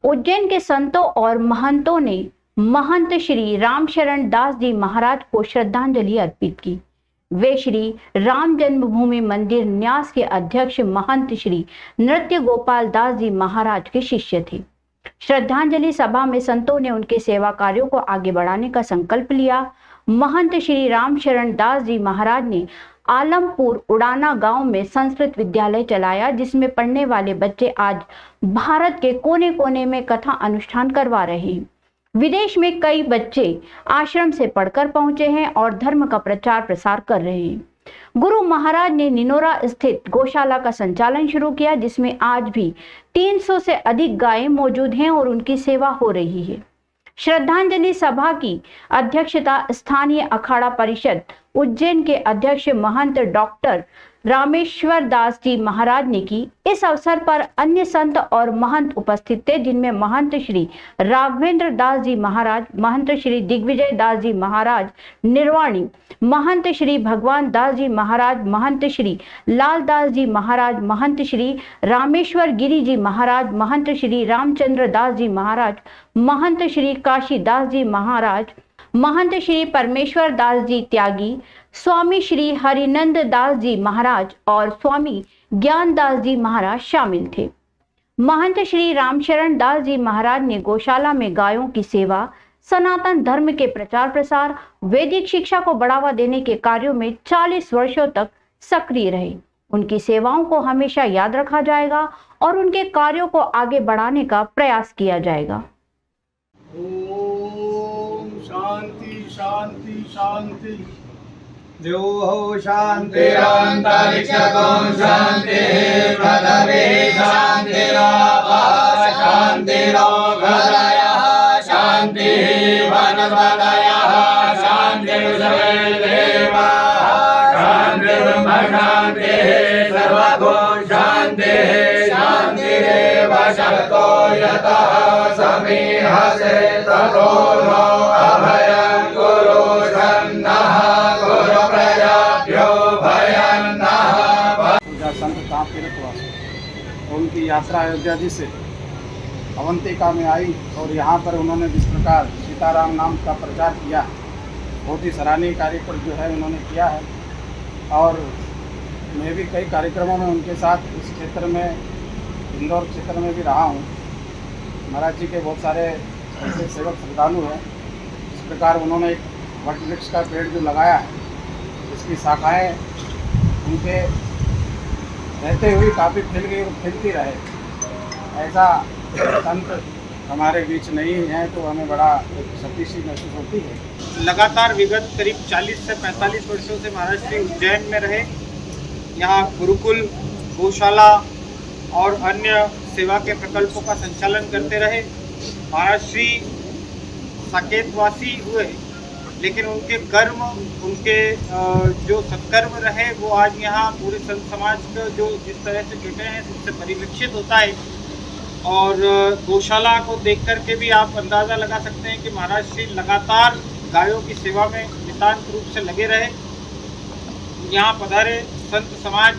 उज्जैन के संतों और महंतों ने महंत श्री रामशरण दास जी महाराज को श्रद्धांजलि अर्पित की। वे श्री राम जन्मभूमि मंदिर न्यास के अध्यक्ष महंत श्री नृत्य गोपाल दास जी महाराज के शिष्य थे। श्रद्धांजलि सभा में संतों ने उनके सेवा कार्यों को आगे बढ़ाने का संकल्प लिया। महंत श्री रामशरण दास जी महाराज ने आलमपुर उड़ाना गांव में संस्कृत विद्यालय चलाया, जिसमें पढ़ने वाले बच्चे आज भारत के कोने कोने में कथा अनुष्ठान करवा रहे हैं। विदेश में कई बच्चे आश्रम से पढ़कर पहुंचे हैं और धर्म का प्रचार प्रसार कर रहे हैं। गुरु महाराज ने निनोरा स्थित गौशाला का संचालन शुरू किया, जिसमें आज भी 300 से अधिक गायें मौजूद हैं और उनकी सेवा हो रही है। श्रद्धांजलि सभा की अध्यक्षता स्थानीय अखाड़ा परिषद उज्जैन के अध्यक्ष महंत डॉक्टर रामेश्वर दास जी महाराज ने की। इस अवसर पर अन्य संत और महंत उपस्थित थे, जिनमें महंत श्री राघवेंद्र दास जी महाराज, महंत श्री दिग्विजय दास जी महाराज निर्वाणी, महंत श्री भगवान दास जी महाराज, महंत श्री लाल दास जी महाराज, महंत श्री रामेश्वर गिरी जी महाराज, महंत श्री रामचंद्र दास जी महाराज, महंत श्री काशी दास जी महाराज, महंत श्री परमेश्वर दास जी त्यागी, स्वामी श्री हरिनंद दास जी महाराज और स्वामी ज्ञान दास जी महाराज शामिल थे। महंत श्री रामशरण दास जी महाराज ने गौशाला में गायों की सेवा, सनातन धर्म के प्रचार प्रसार, वैदिक शिक्षा को बढ़ावा देने के कार्यों में 40 वर्षों तक सक्रिय रहे। उनकी सेवाओं को हमेशा याद रखा जाएगा और उनके कार्यों को आगे बढ़ाने का प्रयास किया जाएगा। ओम शांति शांति शांति। जो हो शांतिरंतरिक्षं शांतिः पृथिवी शांतिरापः शांतिरोगदयः शांतिः वनस्पतयः शांतिर्देवाः शांतिर्ब्रह्म शांतिः सर्वभूत शांतिः शांतिरेव शतो यतः समीहसे ततो नो अभयं कुरु शन्नः कुरु प्रजाभ्यो भयं नः। संत कहाँ तीर्थवासी और उनकी यात्रा अयोध्या जी से अवंतिका में आई और यहाँ पर उन्होंने जिस प्रकार सीताराम नाम का प्रचार किया, बहुत ही सराहनीय कार्य पर जो है उन्होंने किया है। और मैं भी कई कार्यक्रमों में उनके साथ इस क्षेत्र में, इंदौर क्षेत्र में भी रहा हूँ। महाराज जी के बहुत सारे ऐसे सेवक श्रद्धालु हैं। इस प्रकार उन्होंने एक वट वृक्ष का पेड़ जो लगाया है, इसकी शाखाएँ उनके रहते हुए काफ़ी फैल गई और फैलती रहे। ऐसा संत हमारे बीच नहीं है तो हमें बड़ा शक्ति सी महसूस होती है। लगातार विगत करीब 40 से 45 वर्षों से महाराज श्री उज्जैन में रहे। यहाँ गुरुकुल, गौशाला और अन्य सेवा के प्रकल्पों का संचालन करते रहे। महाराज श्री साकेतवासी हुए, लेकिन उनके कर्म, उनके जो सत्कर्म रहे वो आज यहाँ पूरे संत समाज का जो जिस तरह से जुटे हैं उससे परिलक्षित होता है। और गौशाला को देख कर के भी आप अंदाज़ा लगा सकते हैं कि महाराज श्री लगातार गायों की सेवा में नितांत रूप से लगे रहे। यहाँ पधारे संत समाज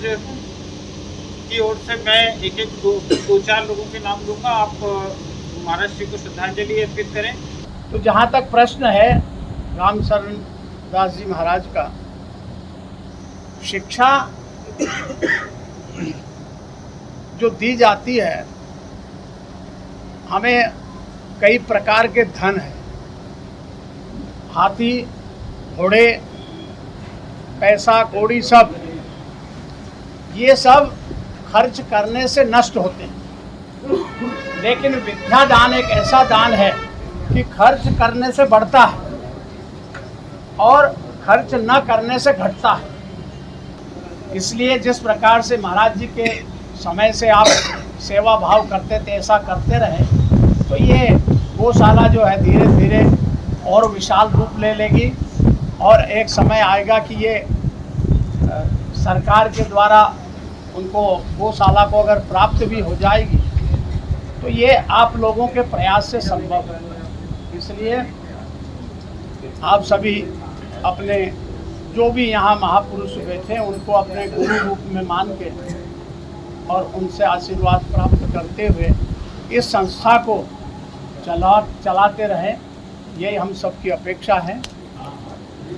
की ओर से मैं एक दो चार लोगों के नाम दूंगा, आप महाराज श्री को श्रद्धांजलि अर्पित करें। तो जहाँ तक प्रश्न है रामशरण दास जी महाराज का, शिक्षा जो दी जाती है, हमें कई प्रकार के धन है, हाथी घोड़े पैसा कौड़ी सब, ये सब खर्च करने से नष्ट होते हैं। लेकिन विद्या दान एक ऐसा दान है कि खर्च करने से बढ़ता है और खर्च न करने से घटता है। इसलिए जिस प्रकार से महाराज जी के समय से आप सेवा भाव करते थे, ऐसा करते रहे, तो ये गौशाला जो है धीरे धीरे और विशाल रूप ले लेगी और एक समय आएगा कि ये सरकार के द्वारा उनको गौशाला को अगर प्राप्त भी हो जाएगी तो ये आप लोगों के प्रयास से संभव है। इसलिए आप सभी अपने जो भी यहाँ महापुरुष बैठे हैं उनको अपने गुरु रूप में मान के और उनसे आशीर्वाद प्राप्त करते हुए इस संस्था को चलाते रहें, यही हम सबकी अपेक्षा है।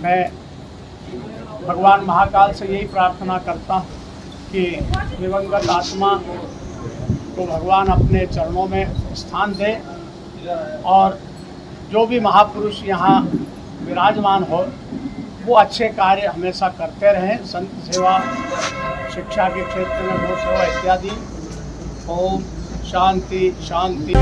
मैं भगवान महाकाल से यही प्रार्थना करता हूँ कि दिवंगत आत्मा को भगवान अपने चरणों में स्थान दे और जो भी महापुरुष यहाँ विराजमान हो वो अच्छे कार्य हमेशा करते रहें, संत सेवा, शिक्षा के क्षेत्र में गौ सेवा इत्यादि। ओम शांति शांति।